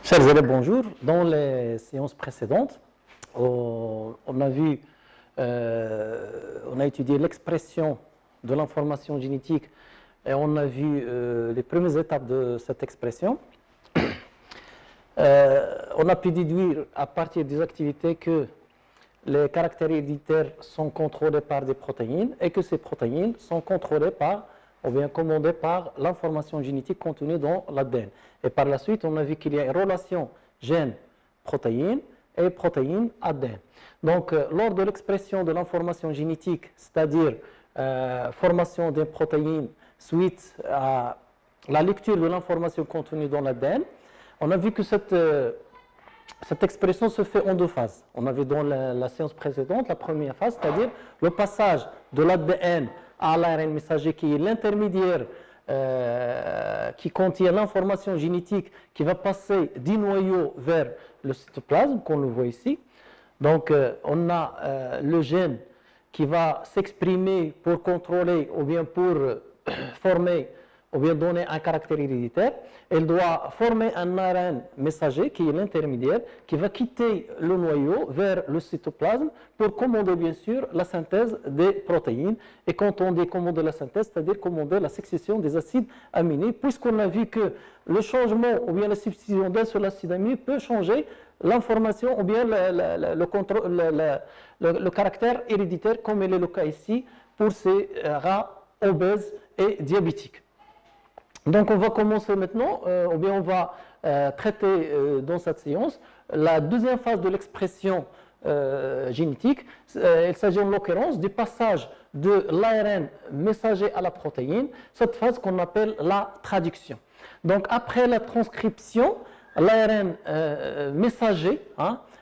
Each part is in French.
Chers élèves, bonjour. Dans les séances précédentes, on a étudié l'expression de l'information génétique et on a vu les premières étapes de cette expression. On a pu déduire à partir des activités que les caractères héréditaires sont contrôlés par des protéines et que ces protéines sont contrôlées par ou bien commandées par l'information génétique contenue dans l'ADN. Et par la suite, on a vu qu'il y a une relation gène-protéine et protéine-ADN. Donc, lors de l'expression de l'information génétique, c'est-à-dire formation des protéines suite à la lecture de l'information contenue dans l'ADN, on a vu que cette expression se fait en deux phases. On avait dans la séance précédente la première phase, c'est-à-dire le passage de l'ADN à l'ARN messager qui est l'intermédiaire qui contient l'information génétique qui va passer du noyau vers le cytoplasme, qu'on le voit ici. Donc, on a le gène qui va s'exprimer pour contrôler ou bien pour former ou bien donner un caractère héréditaire. Elle doit former un ARN messager qui est l'intermédiaire, qui va quitter le noyau vers le cytoplasme pour commander bien sûr la synthèse des protéines. Et quand on dit commander la synthèse, c'est-à-dire commander la succession des acides aminés, puisqu'on a vu que le changement ou bien la substitution d'un seul acide aminé peut changer l'information ou bien le caractère héréditaire, comme il est le cas ici pour ces rats obèses et diabétiques. Donc, on va commencer maintenant, ou bien on va traiter dans cette séance la deuxième phase de l'expression génétique. Il s'agit en l'occurrence du passage de l'ARN messager à la protéine, cette phase qu'on appelle la traduction. Donc, après la transcription, l'ARN messager,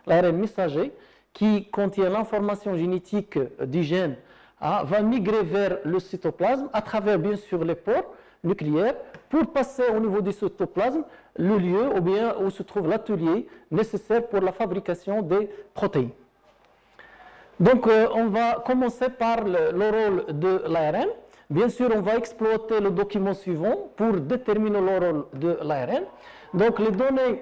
l'ARN messager qui contient l'information génétique du gène, va migrer vers le cytoplasme à travers bien sûr les pores nucléaire pour passer au niveau du cytoplasme, le lieu ou bien où se trouve l'atelier nécessaire pour la fabrication des protéines. Donc, on va commencer par le rôle de l'ARN. Bien sûr, on va exploiter le document suivant pour déterminer le rôle de l'ARN. Donc, les données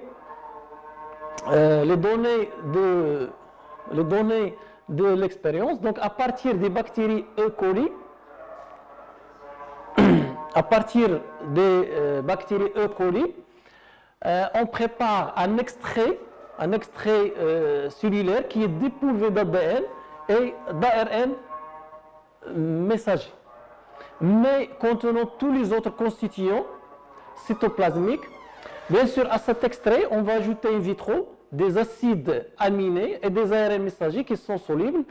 de l'expérience, donc à partir des bactéries E. coli, à partir des bactéries E. coli, on prépare un extrait cellulaire qui est dépourvu d'ADN et d'ARN messager, mais contenant tous les autres constituants cytoplasmiques. Bien sûr, à cet extrait, on va ajouter in vitro des acides aminés et des ARN messagers qui sont solubles,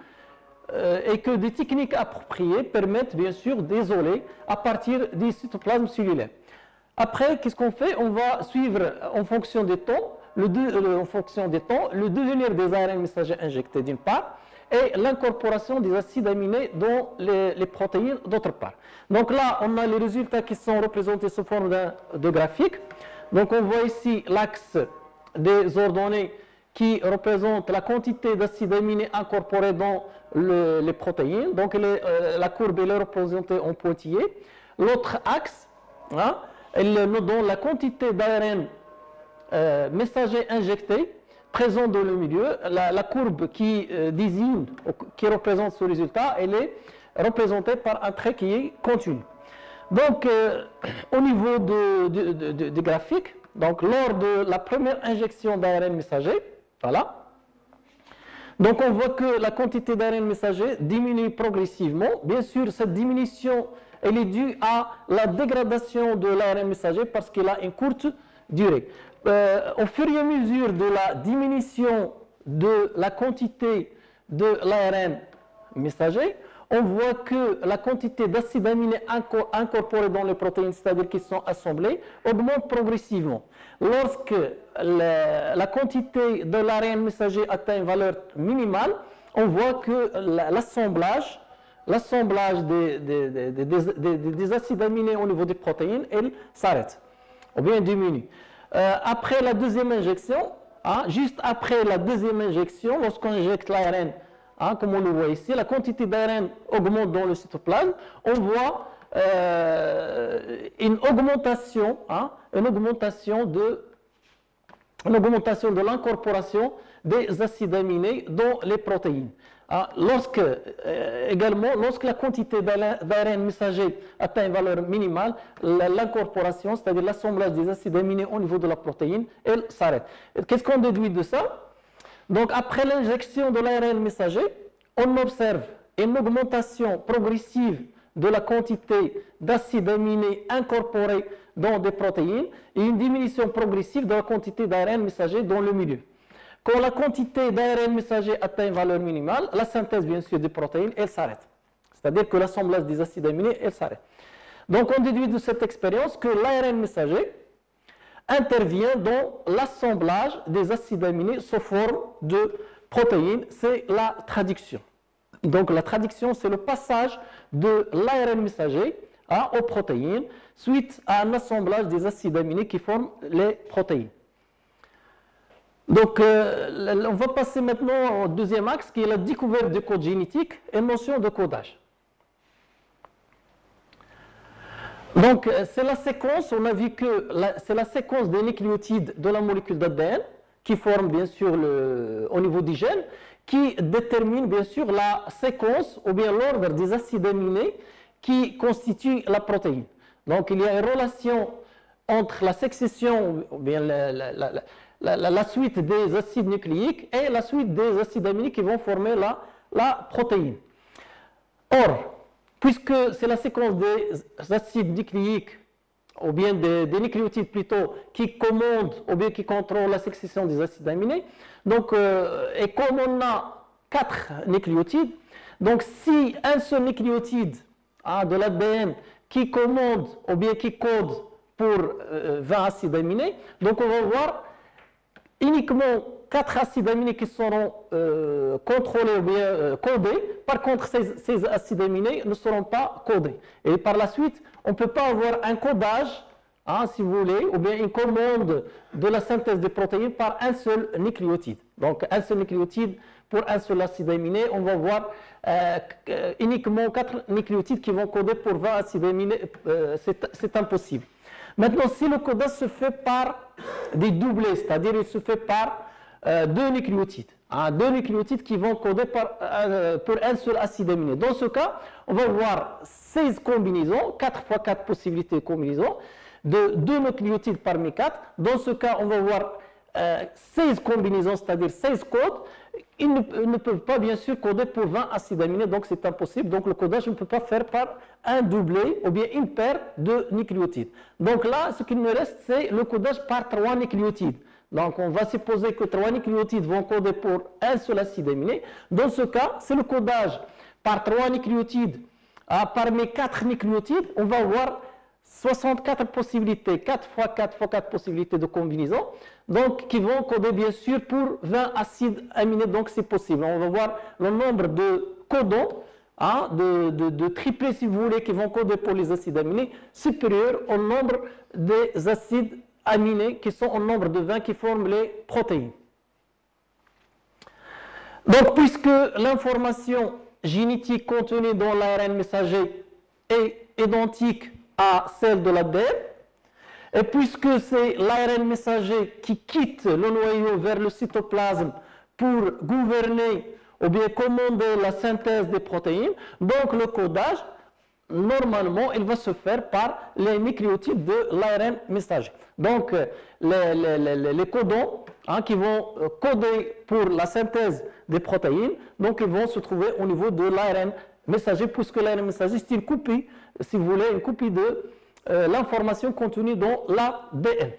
et que des techniques appropriées permettent bien sûr d'isoler à partir du cytoplasme cellulaire. Après, qu'est-ce qu'on fait? On va suivre en fonction des temps, le devenir des ARN messagers injectés d'une part et l'incorporation des acides aminés dans les protéines d'autre part. Donc là, on a les résultats qui sont représentés sous forme de graphique. Donc on voit ici l'axe des ordonnées qui représente la quantité d'acides aminés incorporés dans les protéines. Donc la courbe est représentée en pointillé. L'autre axe, elle nous donne la quantité d'ARN messager injecté présent dans le milieu. La courbe qui désigne, qui représente ce résultat, elle est représentée par un trait qui est continu. Donc, au niveau du graphique, donc lors de la première injection d'ARN messager, voilà. Donc on voit que la quantité d'ARN messager diminue progressivement. Bien sûr, cette diminution elle est due à la dégradation de l'ARN messager parce qu'il a une courte durée. Au fur et à mesure de la diminution de la quantité de l'ARN messager, on voit que la quantité d'acides aminés incorporés dans les protéines, c'est-à-dire qui sont assemblés, augmente progressivement. Lorsque la quantité de l'ARN messager atteint une valeur minimale, on voit que l'assemblage des acides aminés au niveau des protéines, elle s'arrête, ou bien diminue. Après la deuxième injection, juste après la deuxième injection, lorsqu'on injecte l'ARN, comme on le voit ici, la quantité d'ARN augmente dans le cytoplasme. On voit une augmentation de une augmentation de l'incorporation des acides aminés dans les protéines. Également, lorsque la quantité d'ARN messager atteint une valeur minimale, l'incorporation, c'est-à-dire l'assemblage des acides aminés au niveau de la protéine, elle s'arrête. Qu'est-ce qu'on déduit de ça? Donc, après l'injection de l'ARN messager, on observe une augmentation progressive de la quantité d'acides aminés incorporés dans des protéines et une diminution progressive de la quantité d'ARN messager dans le milieu. Quand la quantité d'ARN messager atteint une valeur minimale, la synthèse bien sûr des protéines, elle s'arrête. C'est-à-dire que l'assemblage des acides aminés, elle s'arrête. Donc on déduit de cette expérience que l'ARN messager intervient dans l'assemblage des acides aminés sous forme de protéines. C'est la traduction. Donc la traduction, c'est le passage de l'ARN messager aux protéines suite à un assemblage des acides aminés qui forment les protéines. Donc, on va passer maintenant au deuxième axe qui est la découverte du code génétique et notion de codage. Donc, c'est la séquence, on a vu que c'est la séquence des nucléotides de la molécule d'ADN qui forme bien sûr au niveau du gène, qui détermine bien sûr la séquence ou bien l'ordre des acides aminés qui constituent la protéine. Donc, il y a une relation entre la succession ou bien la suite des acides nucléiques et la suite des acides aminés qui vont former la protéine. Or, puisque c'est la séquence des acides nucléiques, ou bien des nucléotides plutôt, qui commandent ou bien qui contrôlent la succession des acides aminés, donc, et comme on a 4 nucléotides, donc si un seul nucléotide de l'ADN qui commande ou bien qui code pour 20 acides aminés, donc on va voir uniquement 4 acides aminés qui seront contrôlés ou bien codés. Par contre, ces acides aminés ne seront pas codés. Et par la suite, on ne peut pas avoir un codage, si vous voulez, ou bien une commande de la synthèse des protéines par un seul nucléotide. Donc, un seul nucléotide pour un seul acide aminé, on va voir uniquement 4 nucléotides qui vont coder pour 20 acides aminés. C'est impossible. Maintenant, si le codage se fait par des doublés, c'est-à-dire il se fait par 2 nucléotides, 2 nucléotides qui vont coder pour un seul acide aminé. Dans ce cas, on va voir 16 combinaisons, 4 x 4 possibilités de combinaisons, de 2 nucléotides parmi 4. Dans ce cas, on va voir 16 combinaisons, c'est-à-dire 16 codes. Ils ne peuvent pas bien sûr coder pour 20 acides aminés, donc c'est impossible. Donc le codage ne peut pas faire par un doublé ou bien une paire de nucléotides. Donc là, ce qu'il nous reste, c'est le codage par 3 nucléotides. Donc on va supposer que 3 nucléotides vont coder pour un seul acide aminé. Dans ce cas, c'est le codage par 3 nucléotides. Parmi 4 nucléotides, on va avoir 64 possibilités, 4 x 4 x 4 possibilités de combinaison, donc qui vont coder bien sûr pour 20 acides aminés, donc c'est possible. On va voir le nombre de codons, de triplés si vous voulez, qui vont coder pour les acides aminés, supérieur au nombre des acides aminés qui sont au nombre de 20 qui forment les protéines. Donc puisque l'information génétique contenue dans l'ARN messager est identique à celle de l'ADN, et puisque c'est l'ARN messager qui quitte le noyau vers le cytoplasme pour gouverner ou bien commander la synthèse des protéines, donc le codage, normalement, il va se faire par les nucléotides de l'ARN messager. Donc, les codons qui vont coder pour la synthèse des protéines, donc ils vont se trouver au niveau de l'ARN messager, puisque l'ARN messager, c'est une copie, si vous voulez, une copie de l'information contenue dans l'ADN.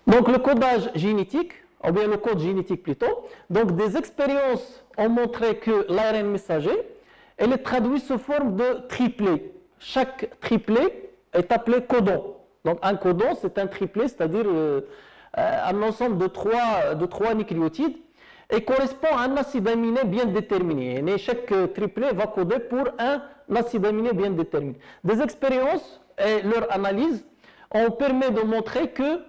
Donc, le codage génétique, ou bien le code génétique plutôt, donc des expériences ont montré que l'ARN messager, elle est traduite sous forme de triplé. Chaque triplé est appelé codon. Donc, un codon, c'est un triplé, c'est-à-dire un ensemble de trois nucléotides, et correspond à un acide aminé bien déterminé. Et chaque triplet va coder pour un acide aminé bien déterminé. Des expériences et leur analyse ont permis de montrer que,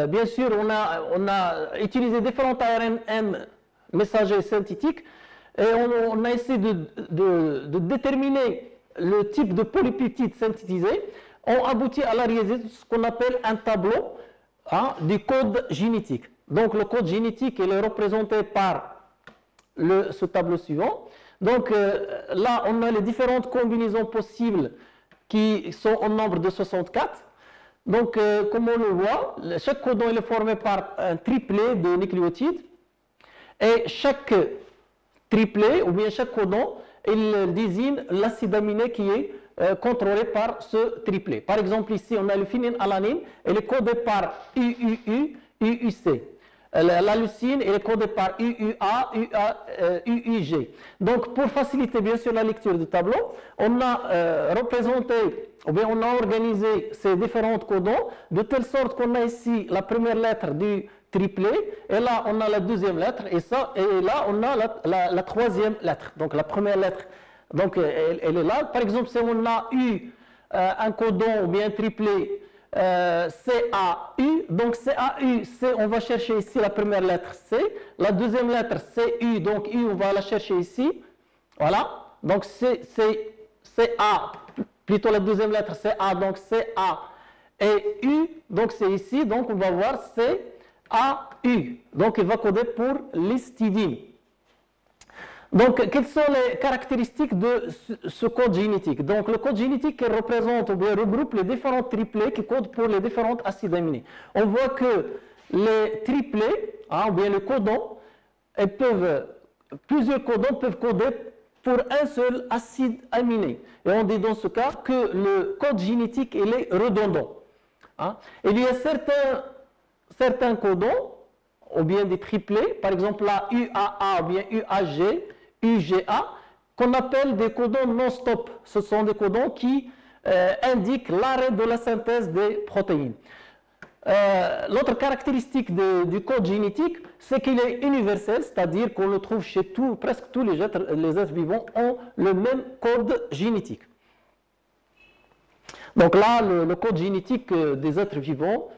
bien sûr, on a utilisé différents ARN messagers synthétiques et on a essayé de déterminer le type de polypeptide synthétisé ont abouti à la réalisation de ce qu'on appelle un tableau du code génétique. Donc le code génétique il est représenté par ce tableau suivant. Donc là, on a les différentes combinaisons possibles qui sont au nombre de 64. Donc, comme on le voit, chaque codon est formé par un triplet de nucléotides. Et chaque triplet, ou bien chaque codon, il désigne l'acide aminé qui est contrôlé par ce triplet. Par exemple, ici, on a le phénylalanine, elle est codée par UUU, UUC. La leucine est codée par UUA, UUG. Donc, pour faciliter bien sûr la lecture du tableau, on a représenté, ou bien on a organisé ces différents codons de telle sorte qu'on a ici la première lettre du triplet, et là on a la deuxième lettre, et là on a la troisième lettre, donc la première lettre. Donc, elle est là. Par exemple, si on a eu un codon ou bien un triplet, CAU, donc CAU, on va chercher ici la première lettre C, la deuxième lettre CU, donc U, on va la chercher ici, voilà, donc CA, plutôt la deuxième lettre CA, donc CA et U, donc c'est ici, donc on va voir CAU, donc il va coder pour l'histidine. Donc, quelles sont les caractéristiques de ce code génétique? Donc, le code génétique représente ou bien regroupe les différents triplets qui codent pour les différents acides aminés. On voit que les triplets, ou bien le codon, plusieurs codons peuvent coder pour un seul acide aminé. Et on dit dans ce cas que le code génétique il est redondant. Il y a certains codons, ou bien des triplets, par exemple la UAA ou bien UAG, UGA, qu'on appelle des codons non-stop. Ce sont des codons qui indiquent l'arrêt de la synthèse des protéines. L'autre caractéristique du code génétique, c'est qu'il est universel, c'est-à-dire qu'on le trouve chez presque tous les êtres vivants ont le même code génétique. Donc là, le code génétique des êtres vivants.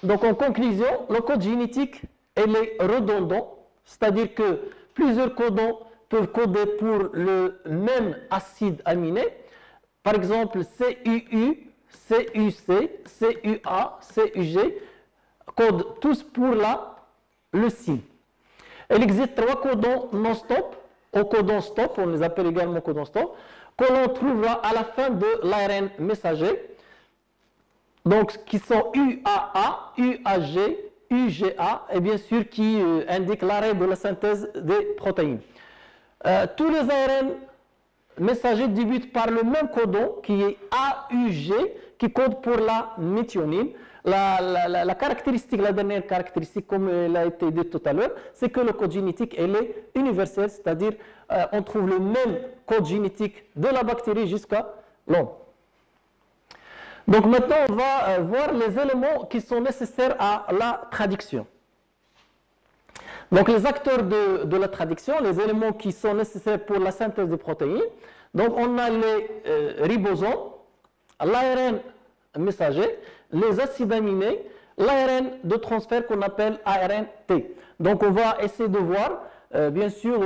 Donc en conclusion, le code génétique elle est redondant, c'est-à-dire que plusieurs codons peuvent coder pour le même acide aminé. Par exemple, CUU, CUC, CUA, CUG codent tous pour la leucine. Il existe 3 codons non-stop, ou codons stop, on les appelle également codons stop, que l'on trouvera à la fin de l'ARN messager. Donc, qui sont UAA, UAG, UGA, et bien sûr qui indiquent l'arrêt de la synthèse des protéines. Tous les ARN messagers débutent par le même codon qui est AUG, qui code pour la méthionine. La caractéristique, la dernière caractéristique, comme elle a été dit tout à l'heure, c'est que le code génétique elle est universel, c'est-à-dire on trouve le même code génétique de la bactérie jusqu'à l'homme. Donc maintenant, on va voir les éléments qui sont nécessaires à la traduction. Donc les acteurs de la traduction, les éléments qui sont nécessaires pour la synthèse des protéines. Donc on a les ribosomes, l'ARN messager, les acides aminés, l'ARN de transfert qu'on appelle ARNT. Donc on va essayer de voir, bien sûr,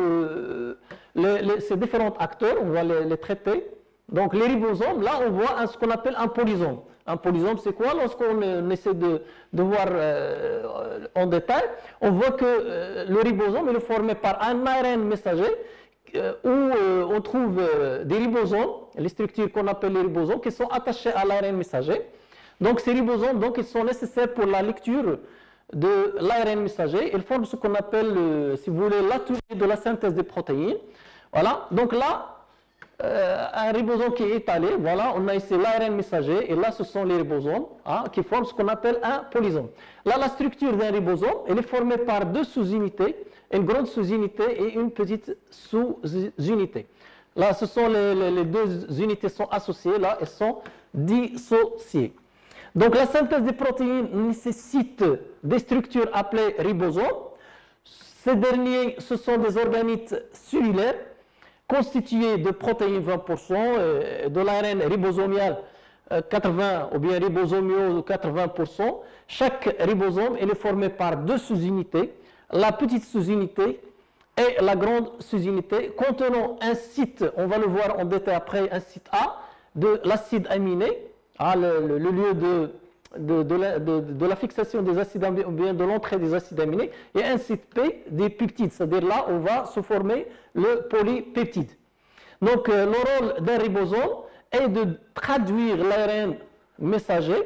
ces différents acteurs, on va les traiter. Donc les ribosomes, là on voit ce qu'on appelle un polysome. Un polysome c'est quoi? Lorsqu'on essaie de voir en détail, on voit que le ribosome est formé par un ARN messager où on trouve des ribosomes, les structures qu'on appelle les ribosomes, qui sont attachés à l'ARN messager. Donc ces ribosomes, donc, ils sont nécessaires pour la lecture de l'ARN messager. Ils forment ce qu'on appelle, si vous voulez, l'atelier de la synthèse des protéines. Voilà, donc là, un ribosome qui est étalé, voilà, on a ici l'ARN messager, et là ce sont les ribosomes qui forment ce qu'on appelle un polysome. Là, la structure d'un ribosome, elle est formée par 2 sous-unités, une grande sous-unité et une petite sous-unité. Là, ce sont les 2 unités sont associées, là, elles sont dissociées. Donc la synthèse des protéines nécessite des structures appelées ribosomes. Ces derniers, ce sont des organites cellulaires constitués de protéines 20%, de l'ARN ribosomial 80% ou bien ribosomiaux 80%. Chaque ribosome est formé par 2 sous-unités, la petite sous-unité et la grande sous-unité contenant un site, on va le voir en détail après, un site A de l'acide aminé, le lieu de la fixation des acides aminés, ou bien de l'entrée des acides aminés, et un site P des peptides, c'est-à-dire là où va se former le polypeptide. Donc le rôle d'un ribosome est de traduire l'ARN messager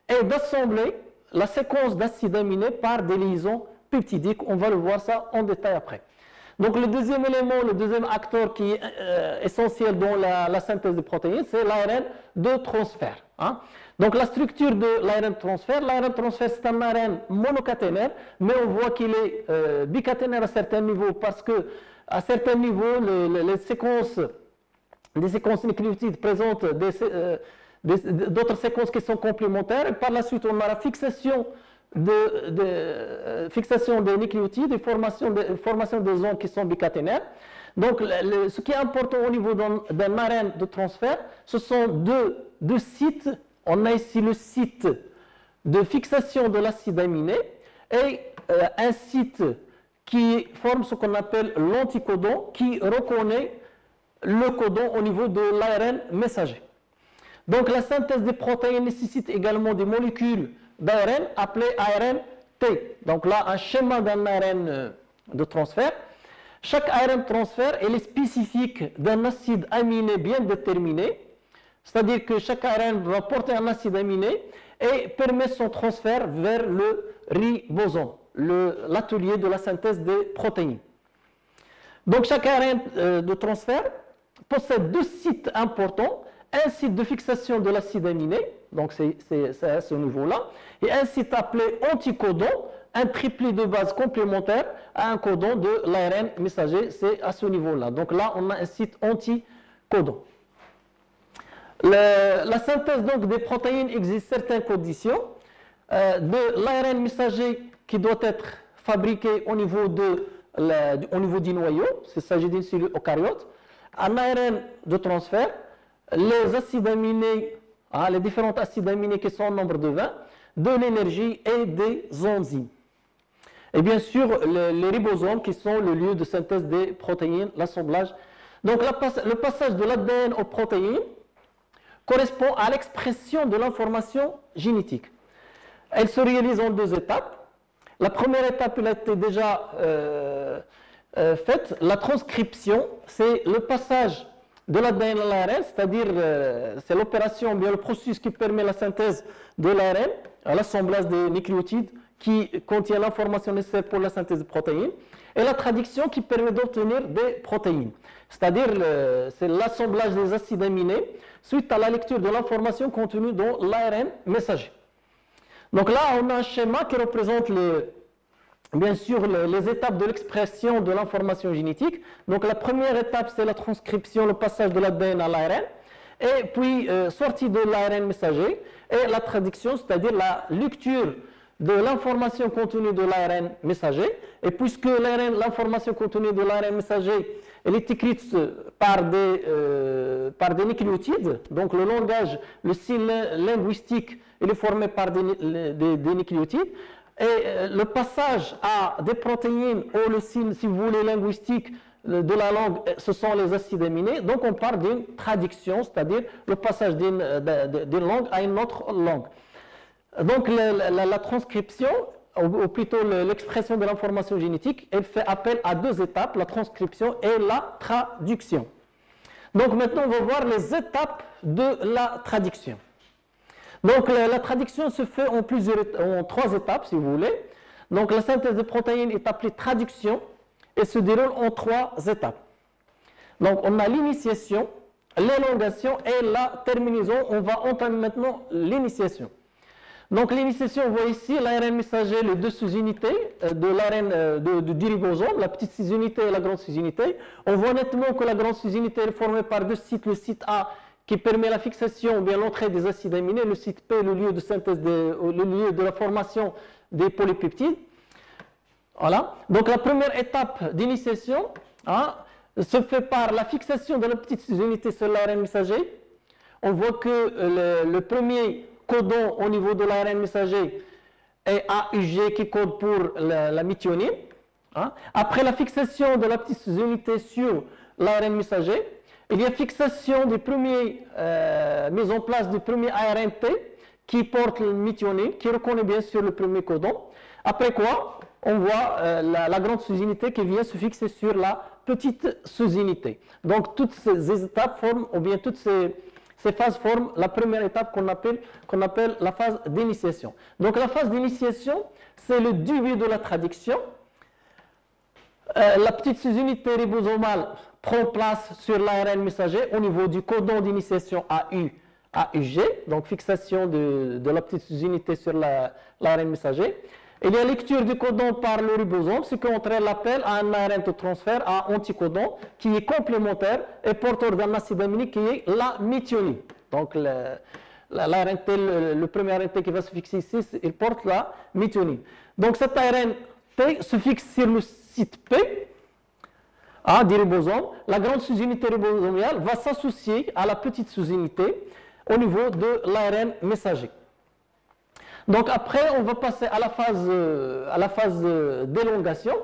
et d'assembler la séquence d'acides aminés par des liaisons peptidiques. On va le voir ça en détail après. Donc le deuxième élément, le deuxième acteur qui est essentiel dans la synthèse des protéines, c'est l'ARN de transfert. Hein. Donc la structure de l'ARN de transfert, c'est un ARN monocaténaire, mais on voit qu'il est bicaténaire à certains niveaux parce que à certains niveaux, les séquences nucléotides présentent d'autres séquences qui sont complémentaires. Et par la suite, on a la fixation des nucléotides et formation des zones qui sont bicaténaires. Donc, ce qui est important au niveau d'un ARN de transfert, ce sont deux sites. On a ici le site de fixation de l'acide aminé et un site qui forme ce qu'on appelle l'anticodon, qui reconnaît le codon au niveau de l'ARN messager. Donc la synthèse des protéines nécessite également des molécules d'ARN appelées ARN-T. Donc là, un schéma d'un ARN de transfert. Chaque ARN de transfert est spécifique d'un acide aminé bien déterminé, c'est-à-dire que chaque ARN va porter un acide aminé et permet son transfert vers le ribosome, l'atelier de la synthèse des protéines. Donc chaque ARN de transfert possède deux sites importants, un site de fixation de l'acide aminé, donc c'est à ce niveau-là, et un site appelé anticodon, un triplet de base complémentaire à un codon de l'ARN messager, c'est à ce niveau-là. Donc là, on a un site anticodon. La synthèse donc, des protéines existe certaines conditions. De l'ARN messager qui doit être fabriqué au niveau du noyau, il s'agit d'une cellule eucaryote, un ARN de transfert, les acides aminés, les différents acides aminés qui sont au nombre de 20, de l'énergie et des enzymes. Et bien sûr, les ribosomes qui sont le lieu de synthèse des protéines, l'assemblage. Donc le passage de l'ADN aux protéines correspond à l'expression de l'information génétique. Elle se réalise en deux étapes. La première étape, elle a été déjà faite. La transcription, c'est le passage de l'ADN à l'ARN, c'est-à-dire c'est l'opération, bien le processus qui permet la synthèse de l'ARN, l'assemblage des nucléotides qui contient l'information nécessaire pour la synthèse des protéines, et la traduction qui permet d'obtenir des protéines. C'est-à-dire c'est l'assemblage des acides aminés suite à la lecture de l'information contenue dans l'ARN messager. Donc là, on a un schéma qui représente bien sûr les étapes de l'expression de l'information génétique. Donc la première étape, c'est la transcription, le passage de l'ADN à l'ARN, et puis sortie de l'ARN messager, et la traduction, c'est-à-dire la lecture de l'information contenue de l'ARN messager. Et puisque l'information contenue de l'ARN messager elle est écrite par des nucléotides, donc le langage, le signe linguistique, il est formé par des nucléotides. Et le passage à des protéines ou le signe, si vous voulez, linguistique de la langue, ce sont les acides aminés. Donc on parle d'une traduction, c'est-à-dire le passage d'une langue à une autre langue. Donc la transcription, ou plutôt l'expression de l'information génétique, elle fait appel à deux étapes, la transcription et la traduction. Donc maintenant on va voir les étapes de la traduction. Donc la traduction se fait en trois étapes, si vous voulez. Donc la synthèse des protéines est appelée traduction et se déroule en trois étapes. Donc on a l'initiation, l'élongation et la terminaison. On va entamer maintenant l'initiation. Donc l'initiation, on voit ici l'ARN messager, les deux sous-unités de l'ARN du ribosome, la petite sous-unité et la grande sous-unité. On voit nettement que la grande sous-unité est formée par deux sites, le site A qui permet la fixation ou bien l'entrée des acides aminés, le site P, le lieu de synthèse, le lieu de la formation des polypeptides. Voilà. Donc la première étape d'initiation se fait par la fixation de la petite sous-unité sur l'ARN messager. On voit que le premier codon au niveau de l'ARN messager est AUG qui code pour la méthionine. Après la fixation de la petite sous-unité sur l'ARN messager, Il y a fixation des premiers, mise en place du premier ARNT qui porte le méthionine, qui reconnaît bien sûr le premier codon. Après quoi, on voit la grande sous-unité qui vient se fixer sur la petite sous-unité. Donc toutes ces étapes forment, ou bien toutes ces phases forment la première étape qu'on appelle la phase d'initiation. Donc la phase d'initiation, c'est le début de la traduction. La petite sous-unité ribosomale prend place sur l'ARN messager au niveau du codon d'initiation AUG, donc fixation de la petite sous-unité sur l'ARN messager. Il y a lecture du codon par le ribosome, ce qui entraîne l'appel à un ARN de transfert à anticodon qui est complémentaire et porteur d'un acide aminique qui est la méthionine. Donc le premier ARNT qui va se fixer ici, il porte la méthionine. Donc cet ARNT se fixe sur le site P du ribosome. La grande sous-unité ribosomiale va s'associer à la petite sous-unité au niveau de l'ARN messager. Donc après, on va passer à la phase d'élongation.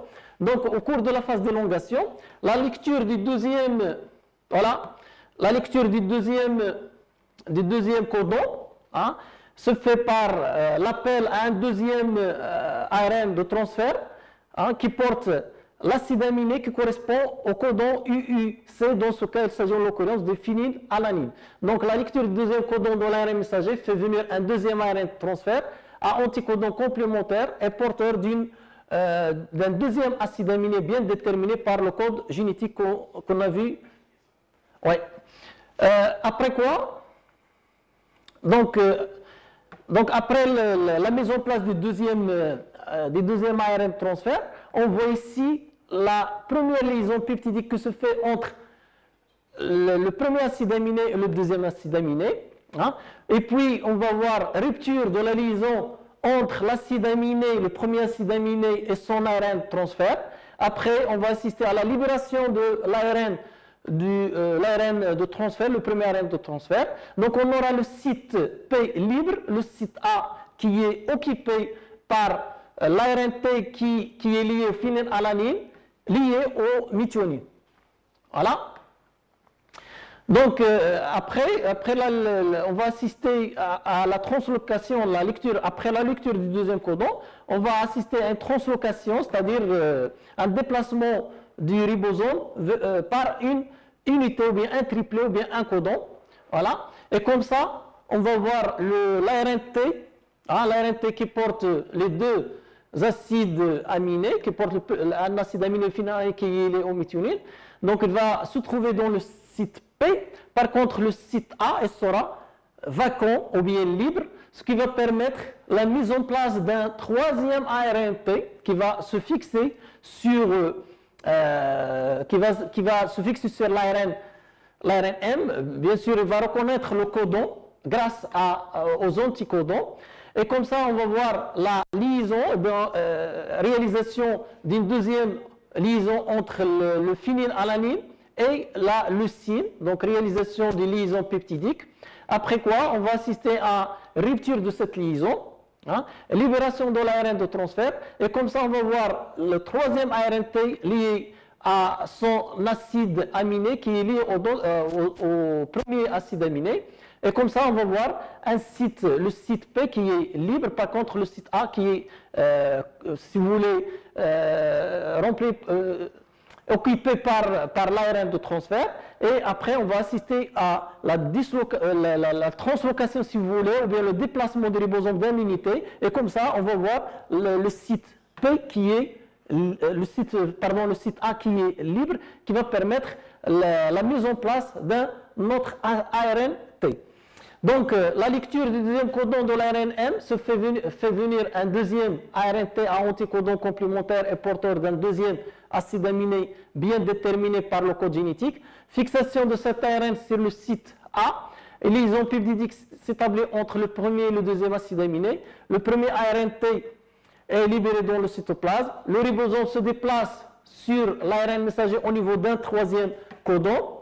Donc au cours de la phase d'élongation, la lecture du deuxième codon se fait par l'appel à un deuxième ARN de transfert qui porte l'acide aminé qui correspond au codon UUC. Dans ce cas, il s'agit en l'occurrence de phénylalanine. Donc la lecture du deuxième codon de l'ARN messager fait venir un deuxième ARN de transfert à anticodon complémentaire et porteur d'un deuxième acide aminé bien déterminé par le code génétique qu'on a vu. Ouais. Après quoi? Donc après la mise en place du deuxième ARN de transfert, on voit ici la première liaison peptidique qui se fait entre le premier acide aminé et le deuxième acide aminé. Et puis on va voir rupture de la liaison entre l'acide aminé, le premier acide aminé et son ARN de transfert. Après, on va assister à la libération de l'ARN de transfert, le premier ARN de transfert. Donc on aura le site P libre, le site A qui est occupé par l'ARNT qui est lié au phénylalanine, lié au méthionine. Voilà. Donc après on va assister à la translocation, après la lecture du deuxième codon, on va assister à une translocation, c'est-à-dire un déplacement du ribosome par une unité, ou bien un triplet, ou bien un codon. Voilà. Et comme ça, on va voir l'ARNT qui porte les deux acides aminés, qui porte un acide aminé final qui est lié au méthionine. Donc il va se trouver dans le site P. Par contre, le site A sera vacant ou bien libre, ce qui va permettre la mise en place d'un troisième ARNT qui va se fixer sur l'ARN M. Bien sûr, il va reconnaître le codon grâce aux anticodons. Et comme ça, on va voir la liaison, réalisation d'une deuxième liaison entre le phénylalanine et la leucine, donc réalisation des liaisons peptidiques. Après quoi, on va assister à rupture de cette liaison, libération de l'ARN de transfert, et comme ça, on va voir le troisième ARNT lié à son acide aminé qui est lié au premier acide aminé. Et comme ça, on va voir le site P qui est libre, par contre le site A qui est, si vous voulez, occupé par l'ARN de transfert. Et après, on va assister à la translocation, si vous voulez, ou bien le déplacement des ribosomes d'une unité. Et comme ça, on va voir le site P qui est le site A qui est libre, qui va permettre la mise en place d'un autre ARNT. Donc, la lecture du deuxième codon de l'ARN M fait venir un deuxième ARNT à anticodon complémentaire et porteur d'un deuxième acide aminé bien déterminé par le code génétique. Fixation de cet ARN sur le site A. Et liaison peptidique s'établit entre le premier et le deuxième acide aminé. Le premier ARNT est libéré dans le cytoplasme. Le ribosome se déplace sur l'ARN messager au niveau d'un troisième codon.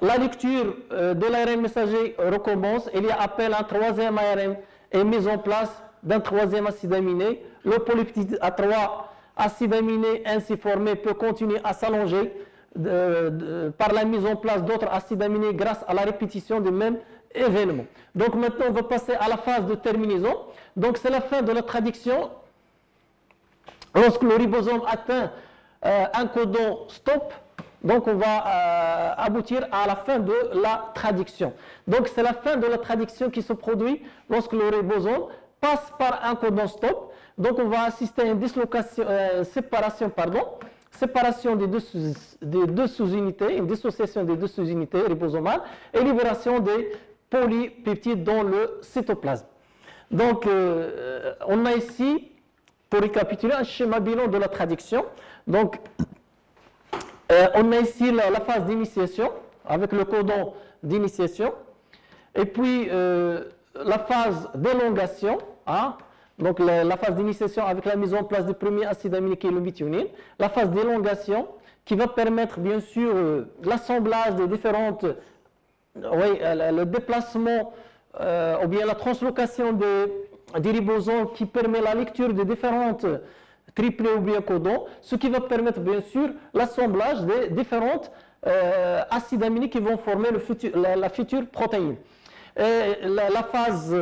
La lecture de l'ARN messager recommence. Il y a appel à un troisième ARN et mise en place d'un troisième acide aminé. Le polypeptide à 3 acides aminés ainsi formés peut continuer à s'allonger par la mise en place d'autres acides aminés grâce à la répétition des mêmes événements. Donc maintenant, on va passer à la phase de terminaison. Donc c'est la fin de la traduction. Lorsque le ribosome atteint un codon stop, donc on va aboutir à la fin de la traduction. Donc c'est la fin de la traduction qui se produit lorsque le ribosome passe par un codon stop. Donc on va assister à une séparation des deux sous-unités, une dissociation des deux sous-unités ribosomales et libération des polypeptides dans le cytoplasme. Donc on a ici, pour récapituler, un schéma bilan de la traduction. Donc on a ici la phase d'initiation avec le codon d'initiation et puis la phase d'élongation, hein, donc la phase d'initiation avec la mise en place du premier acide aminique qui est le méthionine, la phase d'élongation qui va permettre bien sûr l'assemblage des différentes, le déplacement ou bien la translocation des ribosomes qui permet la lecture des différentes triplés ou bien codons, ce qui va permettre bien sûr l'assemblage des différentes acides aminiques qui vont former la future protéine. Et la phase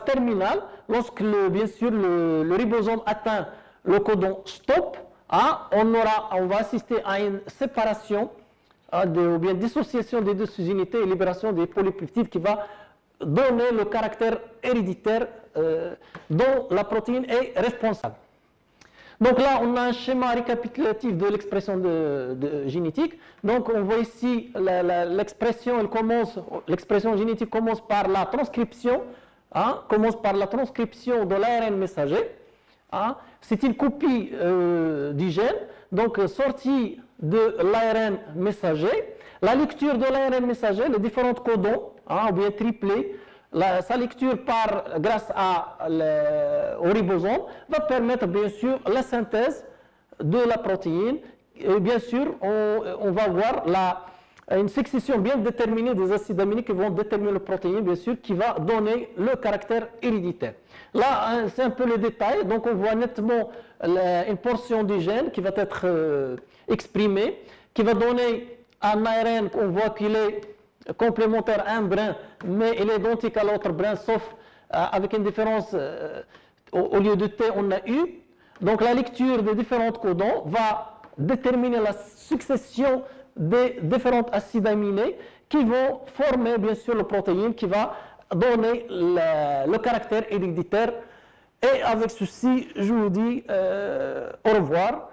terminale, lorsque bien sûr le ribosome atteint le codon stop, hein, on va assister à une séparation ou bien dissociation des deux sous-unités et libération des polypeptides qui va donner le caractère héréditaire dont la protéine est responsable. Donc là, on a un schéma récapitulatif de l'expression génétique. Donc on voit ici l'expression génétique commence par la transcription, hein, de l'ARN messager. Hein. C'est une copie du gène, donc sortie de l'ARN messager. La lecture de l'ARN messager, les différents codons, hein, ou bien triplés, sa lecture grâce au ribosome va permettre bien sûr la synthèse de la protéine et bien sûr on va voir une succession bien déterminée des acides aminiques qui vont déterminer la protéine bien sûr qui va donner le caractère héréditaire. Là c'est un peu le détail, donc on voit nettement une portion du gène qui va être exprimée, qui va donner un ARN qu'on voit qu'il est complémentaire à un brin, mais il est identique à l'autre brin, sauf avec une différence, au lieu de T, on a U. Donc la lecture des différents codons va déterminer la succession des différents acides aminés qui vont former bien sûr la protéine qui va donner le caractère héréditaire. Et avec ceci, je vous dis au revoir.